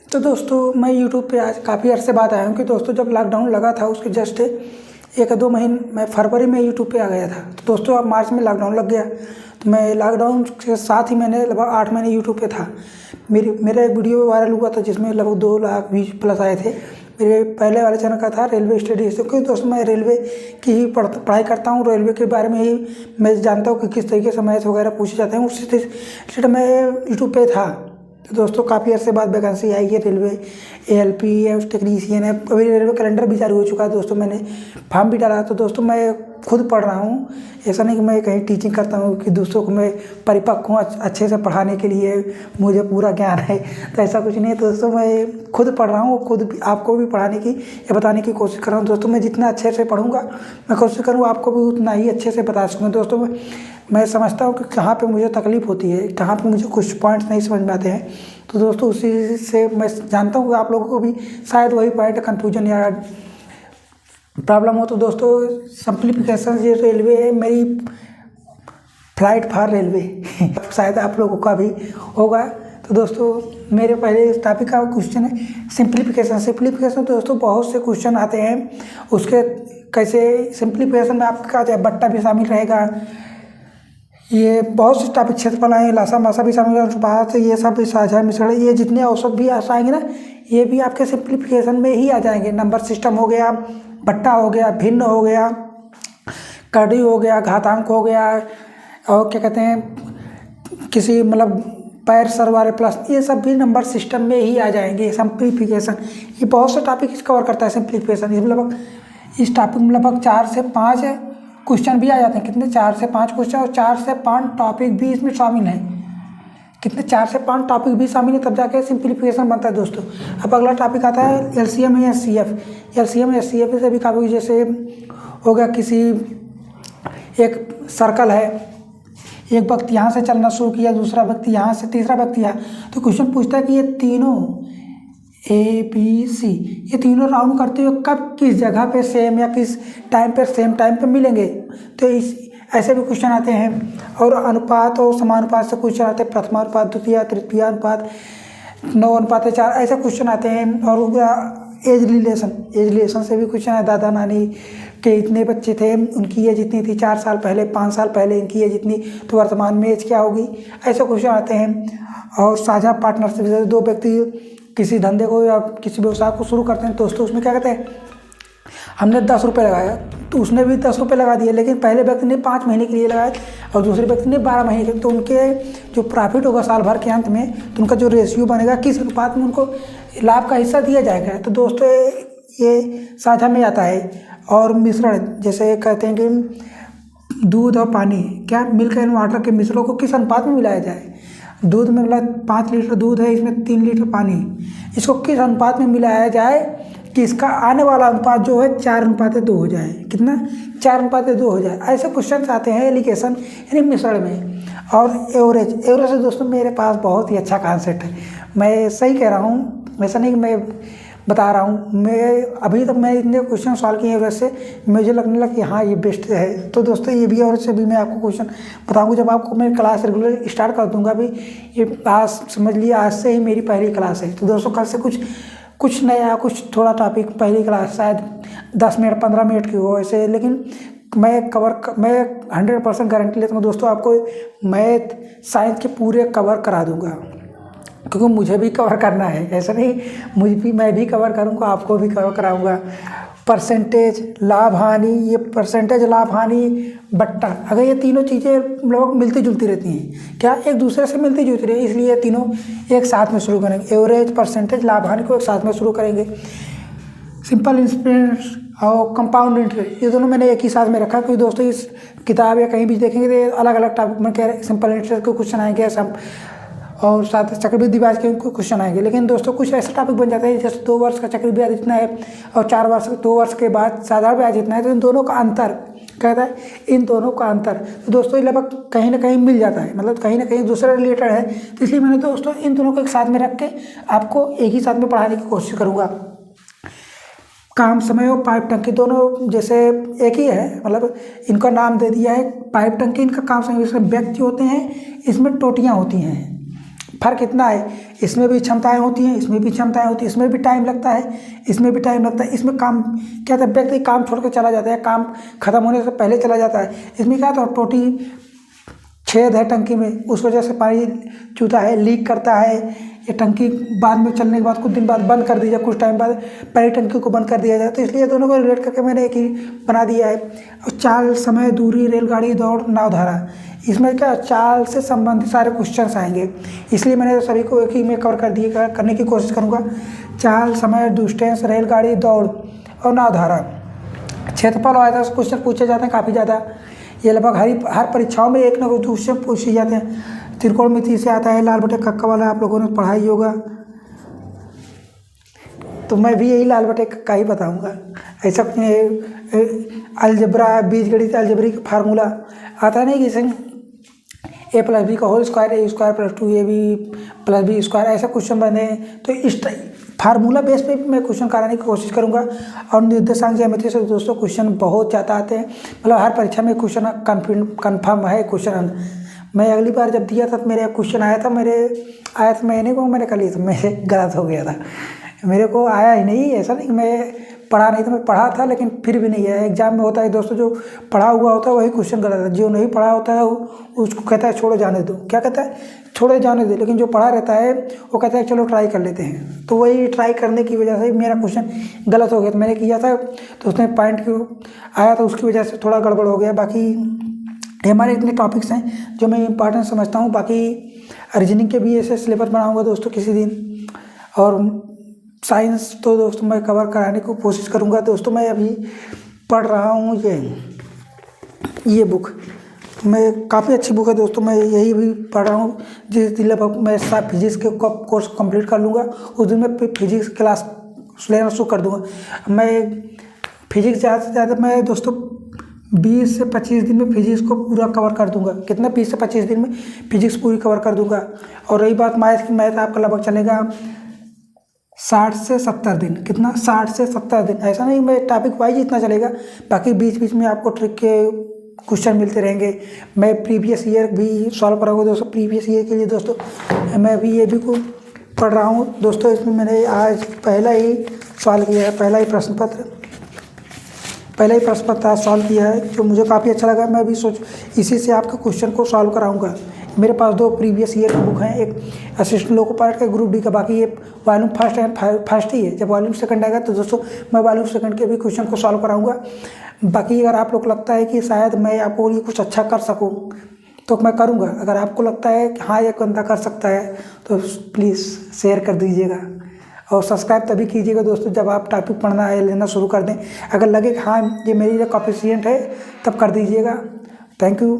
तो दोस्तों मैं यूट्यूब पे आज काफ़ी अरसे बाद आया हूँ कि दोस्तों जब लॉकडाउन लगा था उसके जस्ट 1-2 महीने मैं फरवरी में यूट्यूब पे आ गया था। तो दोस्तों अब मार्च में लॉकडाउन लग गया, तो मैं लॉकडाउन के साथ ही मैंने लगभग 8 महीने यूट्यूब पे था। मेरा एक वीडियो वायरल हुआ था जिसमें लगभग 2 लाख व्यूज प्लस आए थे। मेरे पहले वाले चैनल का था रेलवे स्टडी, क्योंकि दोस्तों मैं रेलवे की ही पढ़ाई करता हूँ, रेलवे के बारे में ही मैं जानता हूँ कि किस तरीके से मैथ वगैरह पूछे जाते हैं, उसी रिलेटेड मैं यूट्यूब पे था। तो दोस्तों काफ़ी अर्से बाद वैकेंसी आई है रेलवे ALP है, टेक्नीशियन है। अभी रेलवे कैलेंडर भी जारी हो चुका है दोस्तों, मैंने फॉर्म भी डाला। तो दोस्तों मैं खुद पढ़ रहा हूँ, ऐसा नहीं कि मैं कहीं टीचिंग करता हूँ कि दूसरों को मैं परिपक्व हूँ अच्छे से पढ़ाने के लिए मुझे पूरा ज्ञान है, तो ऐसा कुछ नहीं है दोस्तों। मैं खुद पढ़ रहा हूँ, खुद आपको भी पढ़ाने की या बताने की कोशिश कर रहा हूँ। दोस्तों मैं जितना अच्छे से पढ़ूँगा मैं कोशिश करूँगा आपको भी उतना ही अच्छे से बता सकूँ। दोस्तों मैं समझता हूँ कि कहाँ पे मुझे तकलीफ़ होती है, कहाँ पे मुझे कुछ पॉइंट्स नहीं समझ में आते हैं। तो दोस्तों उसी से मैं जानता हूँ कि आप लोगों को भी शायद वही पॉइंट कन्फ्यूजन या प्रॉब्लम हो। तो दोस्तों सिंप्लीफिकेशन ये रेलवे है, मेरी फ्लाइट फॉर रेलवे शायद आप लोगों का भी होगा। तो दोस्तों मेरे पहले इस टॉपिक का क्वेश्चन है सिंप्लीफिकेशन। दोस्तों बहुत से क्वेश्चन आते हैं, उसके कैसे सिंप्लीफिकेशन में आपका बट्टा भी शामिल रहेगा, ये बहुत से टॉपिक क्षेत्रफल आए, लासा मासा भी शामिल है, बात ये सब साझा मिश्रण, ये जितने औसत भी आएंगे ना, ये भी आपके सिंप्लीफिकेशन में ही आ जाएंगे। नंबर सिस्टम हो गया, बट्टा हो गया, भिन्न हो गया, कड़ी हो गया, घातांक हो गया, और क्या कहते हैं किसी मतलब पैर सरवारे प्लस, ये सब भी नंबर सिस्टम में ही आ जाएंगे। सिंप्लीफिकेशन ये बहुत से टॉपिक कवर करता है सिंप्लीफिकेशन। इस टॉपिक में लगभग 4 से 5 क्वेश्चन भी आ जाते हैं। कितने? 4 से 5 क्वेश्चन और 4 से 5 टॉपिक भी इसमें शामिल हैं। कितने? 4 से 5 टॉपिक भी शामिल है, तब जाके सिंप्लीफिकेशन बनता है दोस्तों। अब अगला टॉपिक आता है LCM या SCF। LCM या SCF से भी काफ़ी, जैसे हो गया किसी एक सर्कल है, एक व्यक्ति यहाँ से चलना शुरू किया, दूसरा व्यक्ति यहाँ से, तीसरा व्यक्ति यहाँ, तो क्वेश्चन पूछता है कि ये तीनों ABC ये तीनों राउंड करते हुए कब किस जगह पे सेम या किस टाइम पे सेम टाइम पे मिलेंगे। तो इस ऐसे भी क्वेश्चन आते हैं। और अनुपात और समानुपात से क्वेश्चन आते हैं, प्रथमानुपात, द्वितीय, तृतीय अनुपात, 9:4 ऐसे क्वेश्चन आते हैं। और एज रिलेशन से भी क्वेश्चन है, दादा नानी के इतने बच्चे थे, उनकी एज इतनी थी 4 साल पहले, 5 साल पहले इनकी एज इतनी, तो वर्तमान में एज क्या होगी, ऐसे क्वेश्चन आते हैं। और साझा पार्टनरशिप, जैसे 2 व्यक्ति किसी धंधे को या किसी व्यवसाय को शुरू करते हैं, दोस्तों उसमें क्या कहते हैं, हमने 10 रुपये लगाया तो उसने भी 10 रुपये लगा दिए, लेकिन पहले व्यक्ति ने 5 महीने के लिए लगाए और दूसरे व्यक्ति ने 12 महीने के, तो उनके जो प्रॉफिट होगा साल भर के अंत में, तो उनका जो रेशियो बनेगा, किस अनुपात में उनको लाभ का हिस्सा दिया जाएगा। तो दोस्तों ये साझा में आता है। और मिश्रण, जैसे कहते हैं कि दूध और पानी, क्या मिल्क एंड वाटर के मिश्रणों को किस अनुपात में मिलाया जाए। दूध में मतलब 5 लीटर दूध है, इसमें 3 लीटर पानी, इसको किस अनुपात में मिलाया जाए कि इसका आने वाला अनुपात जो है 4:2 हो जाए। कितना? 4:2 हो जाए। ऐसे क्वेश्चन आते हैं एलिगेशन यानी मिश्रण में। और एवरेज दोस्तों मेरे पास बहुत ही अच्छा कॉन्सेप्ट है, मैं सही कह रहा हूँ, ऐसा नहीं कि मैं बता रहा हूँ, मैं अभी तक मैं इतने क्वेश्चन सॉल्व किए एवरेज से, मुझे लगने लगा कि हाँ ये बेस्ट है। तो दोस्तों ये भी एवरेज से भी मैं आपको क्वेश्चन बताऊँगा जब आपको मैं क्लास रेगुलर स्टार्ट कर दूँगा। भी ये आज समझ लिया, आज से ही मेरी पहली क्लास है। तो दोस्तों कल से कुछ नया, कुछ थोड़ा टॉपिक, पहली क्लास शायद 10 मिनट 15 मिनट की हो ऐसे, लेकिन मैं 100% गारंटी लेता हूँ दोस्तों, आपको मैथ साइंस के पूरे कवर करा दूँगा, क्योंकि मुझे भी कवर करना है। ऐसा नहीं, मैं भी कवर करूँगा, आपको भी कवर कराऊँगा। परसेंटेज, लाभ हानि, ये परसेंटेज, लाभ हानि, बट्टा, अगर ये तीनों चीज़ें लोग मिलती जुलती रहती हैं, क्या एक दूसरे से मिलती जुलती रही, इसलिए तीनों एक साथ में शुरू करेंगे। एवरेज, परसेंटेज, लाभ हानि को एक साथ में शुरू करेंगे। सिंपल इंटरेस्ट और कंपाउंड इंटरेस्ट, ये दोनों मैंने एक ही साथ में रखा, क्योंकि दोस्तों इस किताब या कहीं भी देखेंगे तो अलग अलग टॉपिक में कह रहे सिंपल इंटरेस्ट के क्वेश्चन आएंगे, सब और साथ चक्रवृद्धि ब्याज के क्वेश्चन आएंगे। लेकिन दोस्तों कुछ ऐसा टॉपिक बन जाता है जैसे 2 वर्ष का चक्रवृद्धि ब्याज इतना है और 2 वर्ष के बाद साधारण ब्याज इतना है, तो इन दोनों का अंतर कहता है, इन दोनों का अंतर। तो दोस्तों ये लगभग कहीं ना कहीं मिल जाता है, मतलब कहीं ना कहीं दूसरे रिलेटेड है, तो इसलिए मैंने दोस्तों इन दोनों को एक साथ में रख के आपको एक ही साथ में पढ़ाने की कोशिश करूँगा। काम समय और पाइप टंकी दोनों जैसे एक ही है, मतलब इनका नाम दे दिया है पाइप टंकी, इनका काम समय, इसमें व्यक्ति होते हैं, इसमें टोटियाँ होती हैं। फ़र्क इतना है, इसमें भी क्षमताएं होती हैं, इसमें भी क्षमताएं होती हैं, इसमें भी टाइम लगता है, इसमें भी टाइम लगता है। इसमें काम क्या होता है, व्यक्ति काम छोड़ कर चला जाता है, काम खत्म होने से पहले चला जाता है। इसमें क्या होता है, टोटी छेद है टंकी में, उस वजह से पानी चूता है, लीक करता है। ये टंकी बाद में चलने के बाद कुछ दिन बाद बंद कर दी जाए, कुछ टाइम बाद पहले टंकी को बंद कर दिया जाए। तो इसलिए दोनों को रिलेट करके मैंने एक ही बना दिया है। और चाल, समय, दूरी, रेलगाड़ी, दौड़, नाव, धारा, इसमें क्या चाल से संबंधित सारे क्वेश्चंस आएंगे, इसलिए मैंने सभी को एक ही में कवर कर दिए, करने की कोशिश करूँगा। चाल, समय, डिस्टेंस, रेलगाड़ी, दौड़ और नाव, धारा। क्षेत्रफल आया था क्वेश्चन पूछे जाते हैं काफ़ी ज़्यादा, ये लगभग हर परीक्षाओं में एक ना कुछ क्वेश्चन पूछे जाते हैं। त्रिकोणमिति से आता है, लाल बटे कक्का वाला आप लोगों ने पढ़ा ही होगा, तो मैं भी यही लाल बटे कक्का ही बताऊंगा। ऐसा कुछ नहीं। अलजबरा, बीजगणित, अलजबरी का फार्मूला आता है नहीं, कि a+b का whole square, a² + 2ab + b², ऐसा क्वेश्चन बने। तो इस फार्मूला बेस पे मैं क्वेश्चन कराने की कोशिश करूंगा। और निर्देशांक ज्यामिति से दोस्तों क्वेश्चन बहुत ज़्यादा आते हैं, मतलब हर परीक्षा में क्वेश्चन कन्फर्म है क्वेश्चन। मैं अगली बार जब दिया था तो मेरे क्वेश्चन आया था, मैंने कल ही तो मेरे गलत हो गया था, मेरे को आया ही नहीं। ऐसा नहीं मैं पढ़ा नहीं था, मैं पढ़ा था लेकिन फिर भी नहीं है। एग्जाम में होता है दोस्तों, जो पढ़ा हुआ होता है वही क्वेश्चन गलत है, जो नहीं पढ़ा होता है उसको कहता है छोड़ो जाने दो। क्या कहता है, छोड़ो जाने दो। लेकिन जो पढ़ा रहता है वो कहता है चलो ट्राई कर लेते हैं। तो वही ट्राई करने की वजह से मेरा क्वेश्चन गलत हो गया। तो मैंने किया था तो उसमें पॉइंट क्यों आया था, उसकी वजह से थोड़ा गड़बड़ हो गया। बाकी ये हमारे इतने टॉपिक्स हैं जो मैं इंपॉर्टेंट समझता हूँ। बाकी रीजनिंग के भी ऐसे सिलेबस बनाऊँगा दोस्तों किसी दिन। और साइंस तो दोस्तों मैं कवर कराने की कोशिश करूँगा। दोस्तों मैं अभी पढ़ रहा हूँ ये बुक, मैं काफ़ी अच्छी बुक है दोस्तों, मैं यही भी पढ़ रहा हूँ। जिस दिन लगभग मैं फिजिक्स के कोर्स कंप्लीट कर लूँगा, उस दिन मैं फिजिक्स क्लास लेना शुरू कर दूँगा। मैं फिजिक्स ज़्यादा से ज़्यादा मैं दोस्तों 20 से 25 दिन में फिजिक्स को पूरा कवर कर दूंगा। कितना, 20 से 25 दिन में फिजिक्स पूरी कवर कर दूंगा। और रही बात मैथ की, मैथ आपका लगभग चलेगा 60 से 70 दिन। कितना, 60 से 70 दिन। ऐसा नहीं मैं टॉपिक वाइज इतना चलेगा, बाकी बीच बीच में आपको ट्रिक के क्वेश्चन मिलते रहेंगे। मैं प्रीवियस ईयर भी सॉल्व कराऊंगा दोस्तों। प्रीवियस ईयर के लिए दोस्तों मैं अभी ये भी को पढ़ रहा हूँ दोस्तों। इसमें मैंने आज पहला ही सॉल्व किया है, पहला ही प्रश्न पत्र सॉल्व किया है, जो मुझे काफ़ी अच्छा लगा। मैं भी इसी से आपके क्वेश्चन को सॉल्व कराऊंगा। मेरे पास 2 प्रीवियस ईयर की बुक हैं, एक असिस्टेंट लोको पायलट का ग्रुप डी का, बाकी ये वॉल्यूम फर्स्ट ही है। जब वॉल्यूम सेकंड आएगा तो दोस्तों मैं वॉल्यूम सेकंड के भी क्वेश्चन को सॉल्व कराऊंगा। बाकी अगर आप लोग को लगता है कि शायद मैं आपको ये कुछ अच्छा कर सकूँ तो मैं करूँगा। अगर आपको लगता है कि हाँ ये बंदा कर सकता है तो प्लीज़ शेयर कर दीजिएगा। और सब्सक्राइब तभी कीजिएगा दोस्तों जब आप टॉपिक पढ़ना है लेना शुरू कर दें। अगर लगे कि हाँ ये मेरी जो कॉफिशिएंट है तब कर दीजिएगा। Thank you.